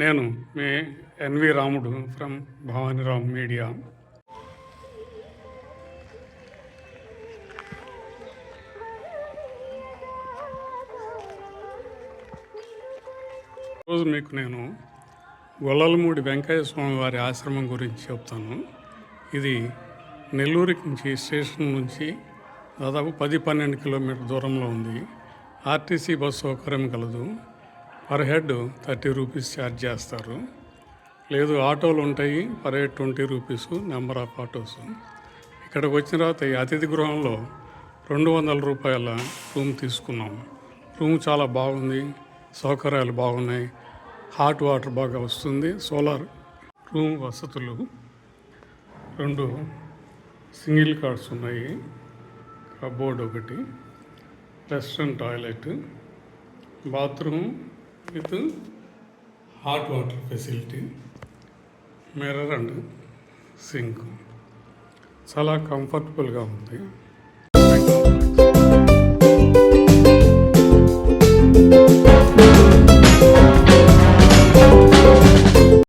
నేను మీ ఎన్వి రాముడు from భవానీరామ్ media. ఈరోజు మీకు నేను గొల్లలమూడి వెంకయ్య స్వామి వారి ఆశ్రమం గురించి చెప్తాను. ఇది నెల్లూరు నుంచి స్టేషన్ నుంచి దాదాపు 10-12 కిలోమీటర్ దూరంలో ఉంది. ఆర్టీసీ బస్ సౌకర్యం కలదు. పర్ హెడ్ 30 రూపీస్ ఛార్జ్ చేస్తారు. లేదు ఆటోలు ఉంటాయి, per head 20 rupees number of autos. ఇక్కడికి వచ్చిన తర్వాత ఈ అతిథి గృహంలో 200 రూపాయల రూమ్ తీసుకున్నాం. రూమ్ చాలా బాగుంది, సౌకర్యాలు బాగున్నాయి, హాట్ వాటర్ బాగా వస్తుంది, సోలార్ రూమ్ వసతులు, 2 సింగిల్ కార్డ్స్ ఉన్నాయి, కబోర్డ్ ఒకటి, western toilet, bathroom with hot water facility, mirror and sink. చాలా కంఫర్టబుల్గా ఉంది.